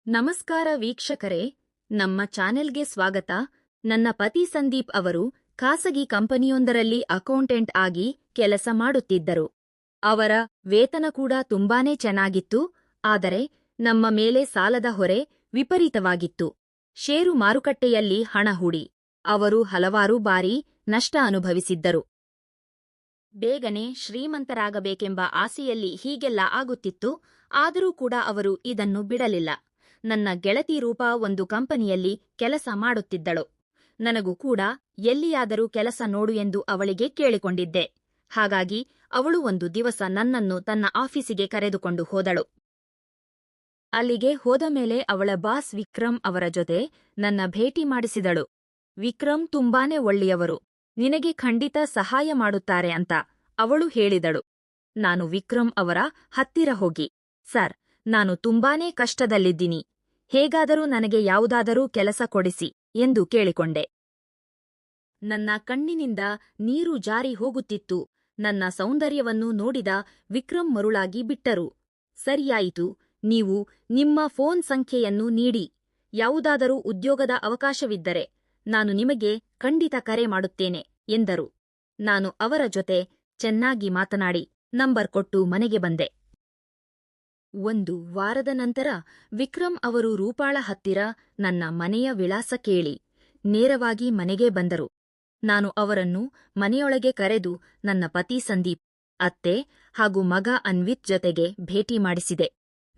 ನಮಸ್ಕಾರ ವೀಕ್ಷಕರೇ, ನಮ್ಮ ಚಾನೆಲ್ಗೆ ಸ್ವಾಗತ. ನನ್ನ ಪತಿ ಸಂದೀಪ್ ಅವರು ಖಾಸಗಿ ಕಂಪನಿಯೊಂದರಲ್ಲಿ ಅಕೌಂಟೆಂಟ್ ಆಗಿ ಕೆಲಸ ಮಾಡುತ್ತಿದ್ದರು. ಅವರ ವೇತನ ಕೂಡ ತುಂಬಾನೇ ಚೆನ್ನಾಗಿತ್ತು. ಆದರೆ ನಮ್ಮ ಮೇಲೆ ಸಾಲದ ಹೊರೆ ವಿಪರೀತವಾಗಿತ್ತು. ಷೇರು ಮಾರುಕಟ್ಟೆಯಲ್ಲಿ ಹಣ ಹೂಡಿ ಅವರು ಹಲವಾರು ಬಾರಿ ನಷ್ಟ ಅನುಭವಿಸಿದ್ದರು. ಬೇಗನೆ ಶ್ರೀಮಂತರಾಗಬೇಕೆಂಬ ಆಸೆಯಲ್ಲಿ ಹೀಗೆಲ್ಲ ಆಗುತ್ತಿತ್ತು. ಆದರೂ ಕೂಡ ಅವರು ಇದನ್ನು ಬಿಡಲಿಲ್ಲ. ನನ್ನ ಗೆಳತಿ ರೂಪಾ ಒಂದು ಕಂಪನಿಯಲ್ಲಿ ಕೆಲಸ ಮಾಡುತ್ತಿದ್ದಳು. ನನಗೂ ಕೂಡ ಎಲ್ಲಿಯಾದರೂ ಕೆಲಸ ನೋಡು ಎಂದು ಅವಳಿಗೆ ಕೇಳಿಕೊಂಡಿದ್ದೆ. ಹಾಗಾಗಿ ಅವಳು ಒಂದು ದಿವಸ ನನ್ನನ್ನು ತನ್ನ ಆಫೀಸಿಗೆ ಕರೆದುಕೊಂಡು ಹೋದಳು. ಅಲ್ಲಿಗೆ ಹೋದ ಮೇಲೆ ಅವಳ ಬಾಸ್ ವಿಕ್ರಮ್ ಅವರ ಜೊತೆ ನನ್ನ ಭೇಟಿ ಮಾಡಿಸಿದಳು. ವಿಕ್ರಮ್ ತುಂಬಾನೇ ಒಳ್ಳೆಯವರು, ನಿನಗೆ ಖಂಡಿತ ಸಹಾಯ ಮಾಡುತ್ತಾರೆ ಅಂತ ಅವಳು ಹೇಳಿದಳು. ನಾನು ವಿಕ್ರಮ್ ಅವರ ಹತ್ತಿರ ಹೋಗಿ, ಸರ್, ನಾನು ತುಂಬಾನೇ ಕಷ್ಟದಲ್ಲಿದ್ದೀನಿ, ಹೇಗಾದರೂ ನನಗೆ ಯಾವುದಾದರೂ ಕೆಲಸ ಕೊಡಿಸಿ ಎಂದು ಕೇಳಿಕೊಂಡೆ. ನನ್ನ ಕಣ್ಣಿನಿಂದ ನೀರು ಜಾರಿ ಹೋಗುತ್ತಿತ್ತು. ನನ್ನ ಸೌಂದರ್ಯವನ್ನು ನೋಡಿದ ವಿಕ್ರಮ್ ಮರುಳಾಗಿ ಬಿಟ್ಟರು. ಸರಿಯಾಯಿತು, ನೀವು ನಿಮ್ಮ ಫೋನ್ ಸಂಖ್ಯೆಯನ್ನು ನೀಡಿ. ಯಾವುದಾದರೂ ಉದ್ಯೋಗದ ಅವಕಾಶವಿದ್ದರೆ ನಾನು ನಿಮಗೆ ಖಂಡಿತ ಕರೆ ಮಾಡುತ್ತೇನೆ ಎಂದರು. ನಾನು ಅವರ ಜೊತೆ ಚೆನ್ನಾಗಿ ಮಾತನಾಡಿ ನಂಬರ್ ಕೊಟ್ಟು ಮನೆಗೆ ಬಂದೆ. ಒಂದು ವಾರದ ನಂತರ ವಿಕ್ರಮ್ ಅವರು ರೂಪಾಳ ಹತ್ತಿರ ನನ್ನ ಮನೆಯ ವಿಳಾಸ ಕೇಳಿ ನೇರವಾಗಿ ಮನೆಗೆ ಬಂದರು. ನಾನು ಅವರನ್ನು ಮನೆಯೊಳಗೆ ಕರೆದು ನನ್ನ ಪತಿ ಸಂದೀಪ್, ಅತ್ತೆ ಹಾಗೂ ಮಗ ಅನ್ವಿತ್ ಜೊತೆಗೆ ಭೇಟಿ ಮಾಡಿಸಿದೆ.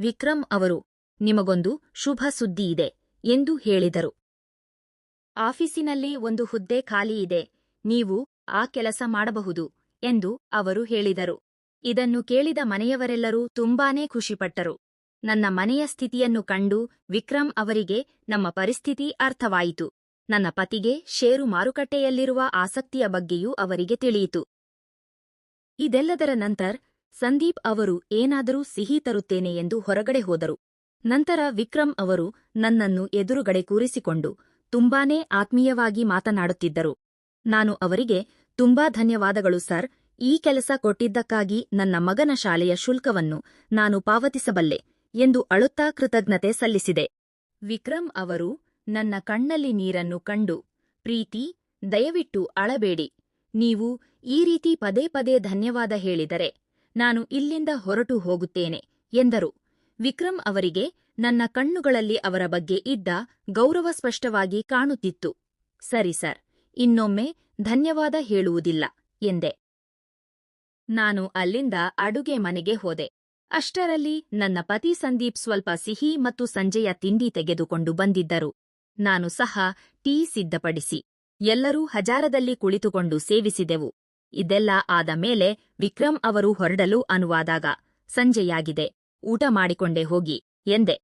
ವಿಕ್ರಮ್ ಅವರು, ನಿಮಗೊಂದು ಶುಭ ಸುದ್ದಿಯಿದೆ ಎಂದು ಹೇಳಿದರು. ಆಫೀಸಿನಲ್ಲಿ ಒಂದು ಹುದ್ದೆ ಖಾಲಿಯಿದೆ, ನೀವು ಆ ಕೆಲಸ ಮಾಡಬಹುದು ಎಂದು ಅವರು ಹೇಳಿದರು. ಇದನ್ನು ಕೇಳಿದ ಮನೆಯವರೆಲ್ಲರೂ ತುಂಬಾನೇ ಖುಷಿಪಟ್ಟರು. ನನ್ನ ಮನೆಯ ಸ್ಥಿತಿಯನ್ನು ಕಂಡು ವಿಕ್ರಮ್ ಅವರಿಗೆ ನಮ್ಮ ಪರಿಸ್ಥಿತಿ ಅರ್ಥವಾಯಿತು. ನನ್ನ ಪತಿಗೆ ಷೇರು ಮಾರುಕಟ್ಟೆಯಲ್ಲಿರುವ ಆಸಕ್ತಿಯ ಬಗ್ಗೆಯೂ ಅವರಿಗೆ ತಿಳಿಯಿತು. ಇದೆಲ್ಲದರ ನಂತರ ಸಂದೀಪ್ ಅವರು ಏನಾದರೂ ಸಿಹಿ ತರುತ್ತೇನೆ ಎಂದು ಹೊರಗಡೆ ಹೋದರು. ನಂತರ ವಿಕ್ರಮ್ ಅವರು ನನ್ನನ್ನು ಎದುರುಗಡೆ ಕೂರಿಸಿಕೊಂಡು ತುಂಬಾನೇ ಆತ್ಮೀಯವಾಗಿ ಮಾತನಾಡುತ್ತಿದ್ದರು. ನಾನು ಅವರಿಗೆ, ತುಂಬಾ ಧನ್ಯವಾದಗಳು ಸರ್, ಈ ಕೆಲಸ ಕೊಟ್ಟಿದ್ದಕ್ಕಾಗಿ ನನ್ನ ಮಗನ ಶಾಲೆಯ ಶುಲ್ಕವನ್ನು ನಾನು ಪಾವತಿಸಬಲ್ಲೆ ಎಂದು ಅಳುತ್ತಾ ಕೃತಜ್ಞತೆ ಸಲ್ಲಿಸಿದೆ. ವಿಕ್ರಮ್ ಅವರು ನನ್ನ ಕಣ್ಣಲ್ಲಿ ನೀರನ್ನು ಕಂಡು, ಪ್ರೀತಿ, ದಯವಿಟ್ಟು ಅಳಬೇಡಿ. ನೀವು ಈ ರೀತಿ ಪದೇ ಪದೇ ಧನ್ಯವಾದ ಹೇಳಿದರೆ ನಾನು ಇಲ್ಲಿಂದ ಹೊರಟು ಹೋಗುತ್ತೇನೆ ಎಂದರು. ವಿಕ್ರಮ್ ಅವರಿಗೆ ನನ್ನ ಕಣ್ಣುಗಳಲ್ಲಿ ಅವರ ಬಗ್ಗೆ ಇದ್ದ ಗೌರವ ಸ್ಪಷ್ಟವಾಗಿ ಕಾಣುತ್ತಿತ್ತು. ಸರಿ ಸರ್, ಇನ್ನೊಮ್ಮೆ ಧನ್ಯವಾದ ಹೇಳುವುದಿಲ್ಲ ಎಂದೆ. ನಾನು ಅಲ್ಲಿಂದ ಅಡುಗೆ ಮನೆಗೆ ಹೋದೆ. ಅಷ್ಟರಲ್ಲಿ ನನ್ನ ಪತಿ ಸಂದೀಪ್ ಸ್ವಲ್ಪ ಸಿಹಿ ಮತ್ತು ಸಂಜೆಯ ತಿಂಡಿ ತೆಗೆದುಕೊಂಡು ಬಂದಿದ್ದರು. ನಾನು ಸಹ ಟೀ ಸಿದ್ಧಪಡಿಸಿ ಎಲ್ಲರೂ ಹಜಾರದಲ್ಲಿ ಕುಳಿತುಕೊಂಡು ಸೇವಿಸಿದೆವು. ಇದೆಲ್ಲ ಆದ ಮೇಲೆ ವಿಕ್ರಮ್ ಅವರು ಹೊರಡಲು ಅನುವಾದಾಗ, ಸಂಜೆಯಾಗಿದೆ, ಊಟ ಮಾಡಿಕೊಂಡೇ ಹೋಗಿ ಎಂದೆ.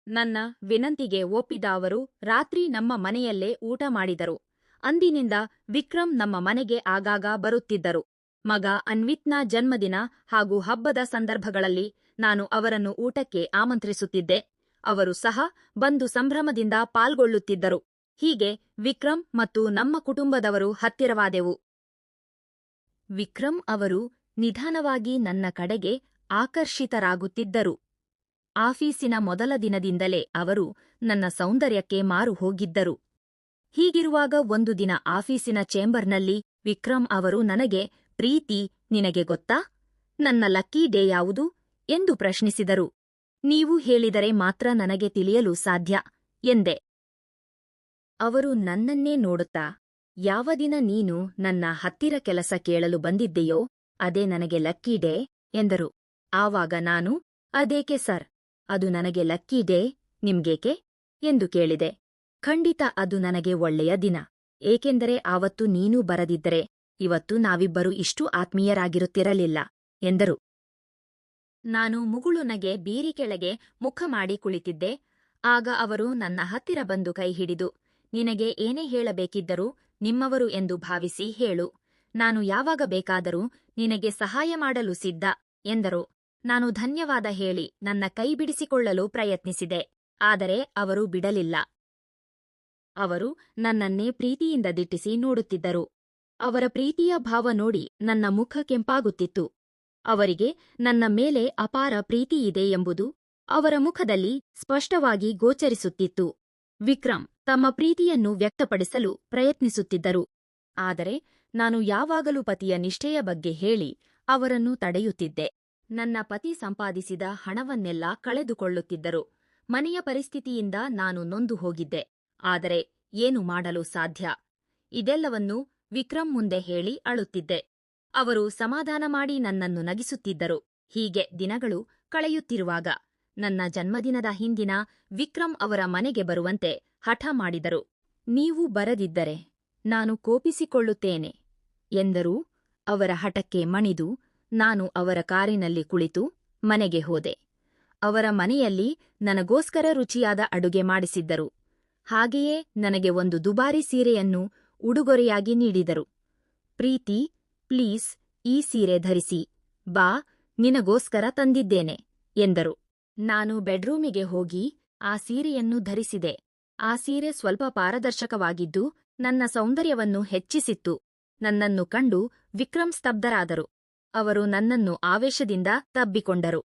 ನನ್ನ ವಿನಂತಿಗೆ ಒಪ್ಪಿದ ಅವರು ರಾತ್ರಿ ನಮ್ಮ ಮನೆಯಲ್ಲೇ ಊಟ ಮಾಡಿದರು. ಅಂದಿನಿಂದ ವಿಕ್ರಮ್ ನಮ್ಮ ಮನೆಗೆ ಆಗಾಗ ಬರುತ್ತಿದ್ದರು. ಮಗ ಅನ್ವಿತ್ನ ಜನ್ಮದಿನ ಹಾಗೂ ಹಬ್ಬದ ಸಂದರ್ಭಗಳಲ್ಲಿ ನಾನು ಅವರನ್ನು ಊಟಕ್ಕೆ ಆಮಂತ್ರಿಸುತ್ತಿದ್ದೆ. ಅವರು ಸಹ ಬಂದು ಸಂಭ್ರಮದಿಂದ ಪಾಲ್ಗೊಳ್ಳುತ್ತಿದ್ದರು. ಹೀಗೆ ವಿಕ್ರಮ್ ಮತ್ತು ನಮ್ಮ ಕುಟುಂಬದವರು ಹತ್ತಿರವಾದೆವು. ವಿಕ್ರಮ್ ಅವರು ನಿಧಾನವಾಗಿ ನನ್ನ ಕಡೆಗೆ ಆಕರ್ಷಿತರಾಗುತ್ತಿದ್ದರು. ಆಫೀಸಿನ ಮೊದಲ ದಿನದಿಂದಲೇ ಅವರು ನನ್ನ ಸೌಂದರ್ಯಕ್ಕೆ ಮಾರು ಹೋಗಿದ್ದರು. ಹೀಗಿರುವಾಗ ಒಂದು ದಿನ ಆಫೀಸಿನ ಚೇಂಬರ್ನಲ್ಲಿ ವಿಕ್ರಮ್ ಅವರು ನನಗೆ, ಪ್ರೀತಿ, ನಿನಗೆ ಗೊತ್ತಾ ನನ್ನ ಲಕ್ಕಿ ಡೇ ಯಾವುದು ಎಂದು ಪ್ರಶ್ನಿಸಿದರು. ನೀವು ಹೇಳಿದರೆ ಮಾತ್ರ ನನಗೆ ತಿಳಿಯಲು ಸಾಧ್ಯ ಎಂದೆ. ಅವರು ನನ್ನನ್ನೇ ನೋಡುತ್ತಾ, ಯಾವ ದಿನ ನೀನು ನನ್ನ ಹತ್ತಿರ ಕೆಲಸ ಕೇಳಲು ಬಂದಿದ್ದೆಯೋ ಅದೇ ನನಗೆ ಲಕ್ಕಿ ಡೇ ಎಂದರು. ಆವಾಗ ನಾನು, ಅದೇಕೆ ಸರ್, ಅದು ನನಗೆ ಲಕ್ಕಿ ಡೇ, ನಿಮ್ಗೇಕೆ ಎಂದು ಕೇಳಿದೆ. ಖಂಡಿತ ಅದು ನನಗೆ ಒಳ್ಳೆಯ ದಿನ, ಏಕೆಂದರೆ ಆವತ್ತು ನೀನೂ ಬರದಿದ್ದರೆ ಇವತ್ತು ನಾವಿಬ್ಬರು ಇಷ್ಟು ಆತ್ಮೀಯರಾಗಿರುತ್ತಿರಲಿಲ್ಲ ಎಂದರು. ನಾನು ಮುಗುಳುನಗೆ ಬೀರಿ ಕೆಳಗೆ ಮುಖ ಮಾಡಿ ಕುಳಿತಿದ್ದೆ. ಆಗ ಅವರು ನನ್ನ ಹತ್ತಿರ ಬಂದು ಕೈ ಹಿಡಿದು, ನಿನಗೆ ಏನೇ ಹೇಳಬೇಕಿದ್ದರೂ ನಿಮ್ಮವರು ಎಂದು ಭಾವಿಸಿ ಹೇಳು, ನಾನು ಯಾವಾಗ ಬೇಕಾದರೂ ನಿನಗೆ ಸಹಾಯ ಮಾಡಲು ಸಿದ್ಧ ಎಂದರು. ನಾನು ಧನ್ಯವಾದ ಹೇಳಿ ನನ್ನ ಕೈ ಬಿಡಿಸಿಕೊಳ್ಳಲು ಪ್ರಯತ್ನಿಸಿದೆ, ಆದರೆ ಅವರು ಬಿಡಲಿಲ್ಲ. ಅವರು ನನ್ನನ್ನೇ ಪ್ರೀತಿಯಿಂದ ದಿಟ್ಟಿಸಿ ನೋಡುತ್ತಿದ್ದರು. ಅವರ ಪ್ರೀತಿಯ ಭಾವ ನೋಡಿ ನನ್ನ ಮುಖ ಕೆಂಪಾಗುತ್ತಿತ್ತು. ಅವರಿಗೆ ನನ್ನ ಮೇಲೆ ಅಪಾರ ಪ್ರೀತಿಯಿದೆ ಎಂಬುದು ಅವರ ಮುಖದಲ್ಲಿ ಸ್ಪಷ್ಟವಾಗಿ ಗೋಚರಿಸುತ್ತಿತ್ತು. ವಿಕ್ರಮ್ ತಮ್ಮ ಪ್ರೀತಿಯನ್ನು ವ್ಯಕ್ತಪಡಿಸಲು ಪ್ರಯತ್ನಿಸುತ್ತಿದ್ದರು. ಆದರೆ ನಾನು ಯಾವಾಗಲೂ ಪತಿಯ ನಿಷ್ಠೆಯ ಬಗ್ಗೆ ಹೇಳಿ ಅವರನ್ನು ತಡೆಯುತ್ತಿದ್ದೆ. ನನ್ನ ಪತಿ ಸಂಪಾದಿಸಿದ ಹಣವನ್ನೆಲ್ಲ ಕಳೆದುಕೊಳ್ಳುತ್ತಿದ್ದರು. ಮನೆಯ ಪರಿಸ್ಥಿತಿಯಿಂದ ನಾನು ನೊಂದು ಹೋಗಿದ್ದೆ. ಆದರೆ ಏನು ಮಾಡಲು ಸಾಧ್ಯ? ಇದೆಲ್ಲವನ್ನೂ ವಿಕ್ರಮ್ ಮುಂದೆ ಹೇಳಿ ಅಳುತ್ತಿದ್ದೆ. ಅವರು ಸಮಾಧಾನ ಮಾಡಿ ನನ್ನನ್ನು ನಗಿಸುತ್ತಿದ್ದರು. ಹೀಗೆ ದಿನಗಳು ಕಳೆಯುತ್ತಿರುವಾಗ ನನ್ನ ಜನ್ಮದಿನದ ಹಿಂದಿನ ವಿಕ್ರಮ್ ಅವರ ಮನೆಗೆ ಬರುವಂತೆ ಹಠ ಮಾಡಿದರು. ನೀವು ಬರದಿದ್ದರೆ ನಾನು ಕೋಪಿಸಿಕೊಳ್ಳುತ್ತೇನೆ ಎಂದರೂ ಅವರ ಹಠಕ್ಕೆ ಮಣಿದು ನಾನು ಅವರ ಕಾರಿನಲ್ಲಿ ಕುಳಿತು ಮನೆಗೆ ಹೋದೆ. ಅವರ ಮನೆಯಲ್ಲಿ ನನಗೋಸ್ಕರ ರುಚಿಯಾದ ಅಡುಗೆ ಮಾಡಿಸಿದ್ದರು. ಹಾಗೆಯೇ ನನಗೆ ಒಂದು ದುಬಾರಿ ಸೀರೆಯನ್ನು ಉಡುಗೊರೆಯಾಗಿ ನೀಡಿದರು. ಪ್ರೀತಿ, ಪ್ಲೀಸ್ ಈ ಸೀರೆ ಧರಿಸಿ, ಬಾ, ನಿನಗೋಸ್ಕರ ತಂದಿದ್ದೇನೆ ಎಂದರು. ನಾನು ಬೆಡ್ರೂಮಿಗೆ ಹೋಗಿ ಆ ಸೀರೆಯನ್ನು ಧರಿಸಿದೆ. ಆ ಸೀರೆ ಸ್ವಲ್ಪ ಪಾರದರ್ಶಕವಾಗಿದ್ದು ನನ್ನ ಸೌಂದರ್ಯವನ್ನು ಹೆಚ್ಚಿಸಿತ್ತು. ನನ್ನನ್ನು ಕಂಡು ವಿಕ್ರಮ್ ಸ್ತಬ್ಧರಾದರು. ಅವರು ನನ್ನನ್ನು ಆವೇಶದಿಂದ ತಬ್ಬಿಕೊಂಡರು.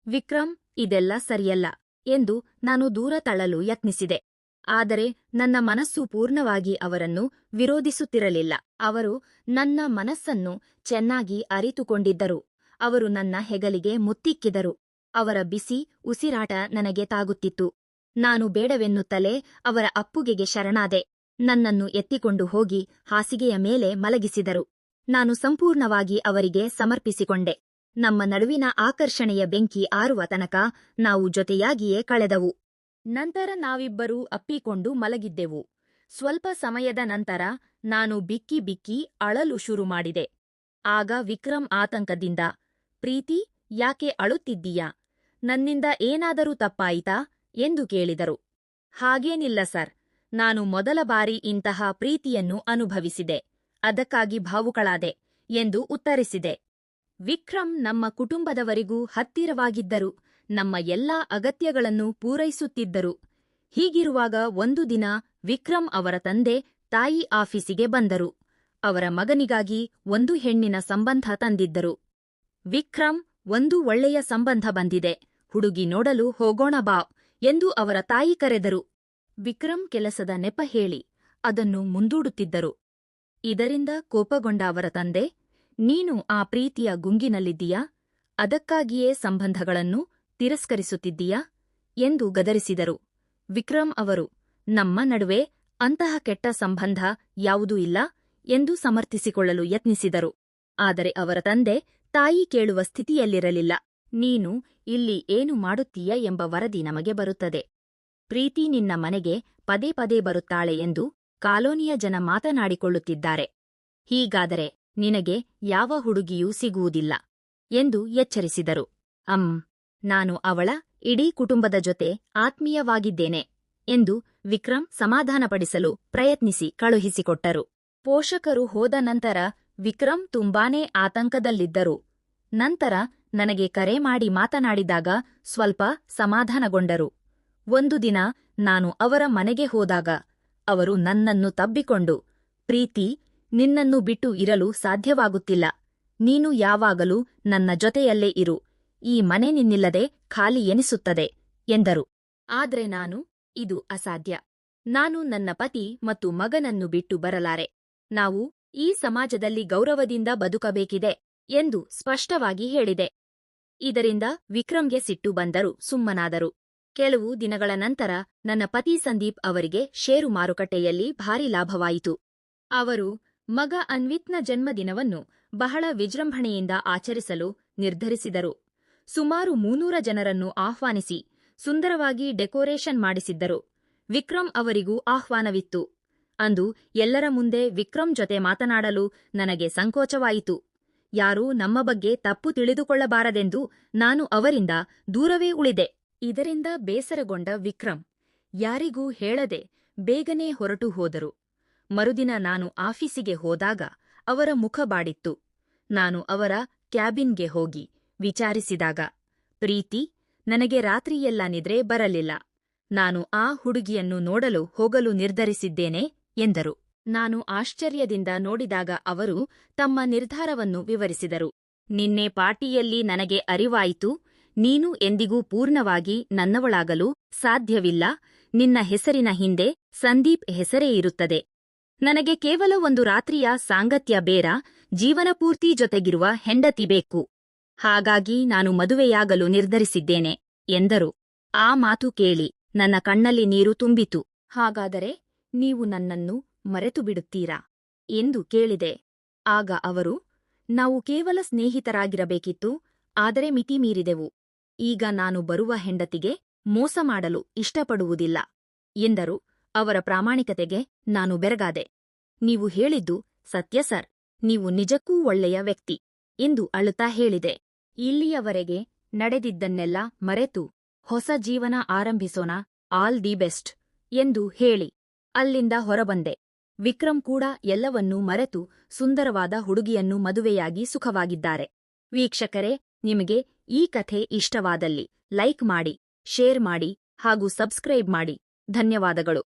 ವಿಕ್ರಮ್, ಇದೆಲ್ಲ ಸರಿಯಲ್ಲ ಎಂದು ನಾನು ದೂರ ತಳ್ಳಲು ಯತ್ನಿಸಿದೆ. ಆದರೆ ನನ್ನ ಮನಸ್ಸು ಪೂರ್ಣವಾಗಿ ಅವರನ್ನು ವಿರೋಧಿಸುತ್ತಿರಲಿಲ್ಲ. ಅವರು ನನ್ನ ಮನಸ್ಸನ್ನು ಚೆನ್ನಾಗಿ ಅರಿತುಕೊಂಡಿದ್ದರು. ಅವರು ನನ್ನ ಹೆಗಲಿಗೆ ಮುತ್ತಿಕ್ಕಿದರು. ಅವರ ಬಿಸಿ ಉಸಿರಾಟ ನನಗೆ ತಾಗುತ್ತಿತ್ತು. ನಾನು ಬೇಡವೆನ್ನುತ್ತಲೇ ಅವರ ಅಪ್ಪುಗೆಗೆ ಶರಣಾದೆ. ನನ್ನನ್ನು ಎತ್ತಿಕೊಂಡು ಹೋಗಿ ಹಾಸಿಗೆಯ ಮೇಲೆ ಮಲಗಿಸಿದರು. ನಾನು ಸಂಪೂರ್ಣವಾಗಿ ಅವರಿಗೆ ಸಮರ್ಪಿಸಿಕೊಂಡೆ. ನಮ್ಮ ನಡುವಿನ ಆಕರ್ಷಣೆಯ ಬೆಂಕಿ ಆರುವ ತನಕ ನಾವು ಜೊತೆಯಾಗಿಯೇ ಕಳೆದವು. ನಂತರ ನಾವಿಬ್ಬರೂ ಅಪ್ಪಿಕೊಂಡು ಮಲಗಿದ್ದೆವು. ಸ್ವಲ್ಪ ಸಮಯದ ನಂತರ ನಾನು ಬಿಕ್ಕಿ ಬಿಕ್ಕಿ ಅಳಲು ಶುರು ಮಾಡಿದೆ. ಆಗ ವಿಕ್ರಮ್ ಆತಂಕದಿಂದ, ಪ್ರೀತಿ, ಯಾಕೆ ಅಳುತ್ತಿದ್ದೀಯಾ? ನನ್ನಿಂದ ಏನಾದರೂ ತಪ್ಪಾಯಿತಾ ಎಂದು ಕೇಳಿದರು. ಹಾಗೇನಿಲ್ಲ ಸರ್, ನಾನು ಮೊದಲ ಬಾರಿ ಇಂತಹ ಪ್ರೀತಿಯನ್ನು ಅನುಭವಿಸಿದೆ. ಅದಕ್ಕಾಗಿ ಭಾವುಕಳಾದೆ ಎಂದು ಉತ್ತರಿಸಿದೆ. ವಿಕ್ರಮ್ ನಮ್ಮ ಕುಟುಂಬದವರಿಗೂ ಹತ್ತಿರವಾಗಿದ್ದರು. ನಮ್ಮ ಎಲ್ಲಾ ಅಗತ್ಯಗಳನ್ನು ಪೂರೈಸುತ್ತಿದ್ದರು. ಹೀಗಿರುವಾಗ ಒಂದು ದಿನ ವಿಕ್ರಮ್ ಅವರ ತಂದೆ ತಾಯಿ ಆಫೀಸಿಗೆ ಬಂದರು. ಅವರ ಮಗನಿಗಾಗಿ ಒಂದು ಹೆಣ್ಣಿನ ಸಂಬಂಧ ತಂದಿದ್ದರು. ವಿಕ್ರಮ್, ಒಂದು ಒಳ್ಳೆಯ ಸಂಬಂಧ ಬಂದಿದೆ, ಹುಡುಗಿ ನೋಡಲು ಹೋಗೋಣ ಬಾ ಎಂದು ಅವರ ತಾಯಿ ಕರೆದರು. ವಿಕ್ರಮ್ ಕೆಲಸದ ನೆಪ ಹೇಳಿ ಅದನ್ನು ಮುಂದೂಡುತ್ತಿದ್ದರು. ಇದರಿಂದ ಕೋಪಗೊಂಡ ಅವರ ತಂದೆ, ನೀನು ಆ ಪ್ರೀತಿಯ ಗುಂಗಿನಲ್ಲಿದ್ದೀಯಾ? ಅದಕ್ಕಾಗಿಯೇ ಸಂಬಂಧಗಳನ್ನು ತಿರಸ್ಕರಿಸುತ್ತಿದ್ದೀಯಾ ಎಂದು ಗದರಿಸಿದರು. ವಿಕ್ರಮ್ ಅವರು, ನಮ್ಮ ನಡುವೆ ಅಂತಹ ಕೆಟ್ಟ ಸಂಬಂಧ ಯಾವುದೂ ಇಲ್ಲ ಎಂದು ಸಮರ್ಥಿಸಿಕೊಳ್ಳಲು ಯತ್ನಿಸಿದರು. ಆದರೆ ಅವರ ತಂದೆ ತಾಯಿ ಕೇಳುವ ಸ್ಥಿತಿಯಲ್ಲಿರಲಿಲ್ಲ. ನೀನು ಇಲ್ಲಿ ಏನು ಮಾಡುತ್ತೀಯ ಎಂಬ ವರದಿ ನಮಗೆ ಬರುತ್ತದೆ. ಪ್ರೀತಿ ನಿನ್ನ ಮನೆಗೆ ಪದೇ ಪದೇ ಬರುತ್ತಾಳೆ ಎಂದು ಕಾಲೋನಿಯ ಜನ ಮಾತನಾಡಿಕೊಳ್ಳುತ್ತಿದ್ದಾರೆ. ಹೀಗಾದರೆ ನಿನಗೆ ಯಾವ ಹುಡುಗಿಯೂ ಸಿಗುವುದಿಲ್ಲ ಎಂದು ಎಚ್ಚರಿಸಿದರು. ನಾನು ಅವಳ ಇಡೀ ಕುಟುಂಬದ ಜೊತೆ ಆತ್ಮೀಯವಾಗಿದ್ದೇನೆ ಎಂದು ವಿಕ್ರಮ್ ಸಮಾಧಾನಪಡಿಸಲು ಪ್ರಯತ್ನಿಸಿ ಕಳುಹಿಸಿಕೊಟ್ಟರು. ಪೋಷಕರು ಹೋದ ನಂತರ ವಿಕ್ರಮ್ ತುಂಬಾನೇ ಆತಂಕದಲ್ಲಿದ್ದರು. ನಂತರ ನನಗೆ ಕರೆ ಮಾಡಿ ಮಾತನಾಡಿದಾಗ ಸ್ವಲ್ಪ ಸಮಾಧಾನಗೊಂಡರು. ಒಂದು ದಿನ ನಾನು ಅವರ ಮನೆಗೆ ಹೋದಾಗ ಅವರು ನನ್ನನ್ನು ತಬ್ಬಿಕೊಂಡು, ಪ್ರೀತಿ, ನಿನ್ನನ್ನು ಬಿಟ್ಟು ಇರಲು ಸಾಧ್ಯವಾಗುತ್ತಿಲ್ಲ. ನೀನು ಯಾವಾಗಲೂ ನನ್ನ ಜೊತೆಯಲ್ಲೇ ಇರು. ಈ ಮನೆ ನಿನ್ನಿಲ್ಲದೆ ಖಾಲಿ ಎನಿಸುತ್ತದೆ ಎಂದರು. ಆದ್ರೆ ನಾನು, ಇದು ಅಸಾಧ್ಯ. ನಾನು ನನ್ನ ಪತಿ ಮತ್ತು ಮಗನನ್ನು ಬಿಟ್ಟು ಬರಲಾರೆ. ನಾವು ಈ ಸಮಾಜದಲ್ಲಿ ಗೌರವದಿಂದ ಬದುಕಬೇಕಿದೆ ಎಂದು ಸ್ಪಷ್ಟವಾಗಿ ಹೇಳಿದೆ. ಇದರಿಂದ ವಿಕ್ರಮ್ಗೆ ಸಿಟ್ಟು ಬಂದರು, ಸುಮ್ಮನಾದರು. ಕೆಲವು ದಿನಗಳ ನಂತರ ನನ್ನ ಪತಿ ಸಂದೀಪ್ ಅವರಿಗೆ ಷೇರು ಮಾರುಕಟ್ಟೆಯಲ್ಲಿ ಭಾರಿ ಲಾಭವಾಯಿತು. ಅವರು ಮಗ ಅನ್ವಿತ್ನ ಜನ್ಮದಿನವನ್ನು ಬಹಳ ವಿಜೃಂಭಣೆಯಿಂದ ಆಚರಿಸಲು ನಿರ್ಧರಿಸಿದರು. ಸುಮಾರು 300 ಜನರನ್ನು ಆಹ್ವಾನಿಸಿ ಸುಂದರವಾಗಿ ಡೆಕೋರೇಷನ್ ಮಾಡಿಸಿದ್ದರು. ವಿಕ್ರಮ್ ಅವರಿಗೂ ಆಹ್ವಾನವಿತ್ತು. ಅಂದು ಎಲ್ಲರ ಮುಂದೆ ವಿಕ್ರಮ್ ಜೊತೆ ಮಾತನಾಡಲು ನನಗೆ ಸಂಕೋಚವಾಯಿತು. ಯಾರೂ ನಮ್ಮ ಬಗ್ಗೆ ತಪ್ಪು ತಿಳಿದುಕೊಳ್ಳಬಾರದೆಂದು ನಾನು ಅವರಿಂದ ದೂರವೇ ಉಳಿದೆ. ಇದರಿಂದ ಬೇಸರಗೊಂಡ ವಿಕ್ರಮ್ ಯಾರಿಗೂ ಹೇಳದೆ ಬೇಗನೆ ಹೊರಟು ಹೋದರು. ಮರುದಿನ ನಾನು ಆಫೀಸಿಗೆ ಹೋದಾಗ ಅವರ ಮುಖ ಬಾಡಿತ್ತು. ನಾನು ಅವರ ಕ್ಯಾಬಿನ್ಗೆ ಹೋಗಿ ವಿಚಾರಿಸಿದಾಗ, ಪ್ರೀತಿ, ನನಗೆ ರಾತ್ರಿಯೆಲ್ಲ ನಿದ್ರೆ ಬರಲಿಲ್ಲ. ನಾನು ಆ ಹುಡುಗಿಯನ್ನು ನೋಡಲು ಹೋಗಲು ನಿರ್ಧರಿಸಿದ್ದೇನೆ ಎಂದರು. ನಾನು ಆಶ್ಚರ್ಯದಿಂದ ನೋಡಿದಾಗ ಅವರು ತಮ್ಮ ನಿರ್ಧಾರವನ್ನು ವಿವರಿಸಿದರು. ನಿನ್ನೆ ಪಾರ್ಟಿಯಲ್ಲಿ ನನಗೆ ಅರಿವಾಯಿತು, ನೀನು ಎಂದಿಗೂ ಪೂರ್ಣವಾಗಿ ನನ್ನವಳಾಗಲು ಸಾಧ್ಯವಿಲ್ಲ. ನಿನ್ನ ಹೆಸರಿನ ಹಿಂದೆ ಸಂದೀಪ್ ಹೆಸರೇ ಇರುತ್ತದೆ. ನನಗೆ ಕೇವಲ ಒಂದು ರಾತ್ರಿಯ ಸಾಂಗತ್ಯ ಬೇಡ, ಜೀವನಪೂರ್ತಿ ಜೊತೆಗಿರುವ ಹೆಂಡತಿ ಬೇಕು. ಹಾಗಾಗಿ ನಾನು ಮದುವೆಯಾಗಲು ನಿರ್ಧರಿಸಿದ್ದೇನೆ ಎಂದರು. ಆ ಮಾತು ಕೇಳಿ ನನ್ನ ಕಣ್ಣಲ್ಲಿ ನೀರು ತುಂಬಿತು. ಹಾಗಾದರೆ ನೀವು ನನ್ನನ್ನು ಮರೆತು ಬಿಡುತ್ತೀರಾ ಎಂದು ಕೇಳಿದೆ. ಆಗ ಅವರು, ನಾವು ಕೇವಲ ಸ್ನೇಹಿತರಾಗಿರಬೇಕಿತ್ತು, ಆದರೆ ಮಿತಿ ಮೀರಿದೆವು. ಈಗ ನಾನು ಬರುವ ಹೆಂಡತಿಗೆ ಮೋಸ ಮಾಡಲು ಇಷ್ಟಪಡುವುದಿಲ್ಲ ಎಂದರು. ಅವರ ಪ್ರಾಮಾಣಿಕತೆಗೆ ನಾನು ಬೆರಗಾದೆ. ನೀವು ಹೇಳಿದ್ದು ಸತ್ಯ ಸರ್, ನೀವು ನಿಜಕ್ಕೂ ಒಳ್ಳೆಯ ವ್ಯಕ್ತಿ ಎಂದು ಅಳುತ್ತಾ ಹೇಳಿದೆ. ಇಲ್ಲಿಯವರೆಗೆ ನಡೆದಿದ್ದನ್ನೆಲ್ಲ ಮರೆತು ಹೊಸ ಜೀವನ ಆರಂಭಿಸೋಣ, ಆಲ್ ದಿ ಬೆಸ್ಟ್ ಎಂದು ಹೇಳಿ ಅಲ್ಲಿಂದ ಹೊರಬಂದೆ. ವಿಕ್ರಮ್ ಕೂಡ ಎಲ್ಲವನ್ನೂ ಮರೆತು ಸುಂದರವಾದ ಹುಡುಗಿಯನ್ನು ಮದುವೆಯಾಗಿ ಸುಖವಾಗಿದ್ದಾರೆ. ವೀಕ್ಷಕರೇ, ನಿಮಗೆ ಈ ಕಥೆ ಇಷ್ಟವಾದಲ್ಲಿ ಲೈಕ್ ಮಾಡಿ, ಶೇರ್ ಮಾಡಿ ಹಾಗೂ ಸಬ್ಸ್ಕ್ರೈಬ್ ಮಾಡಿ. ಧನ್ಯವಾದಗಳು.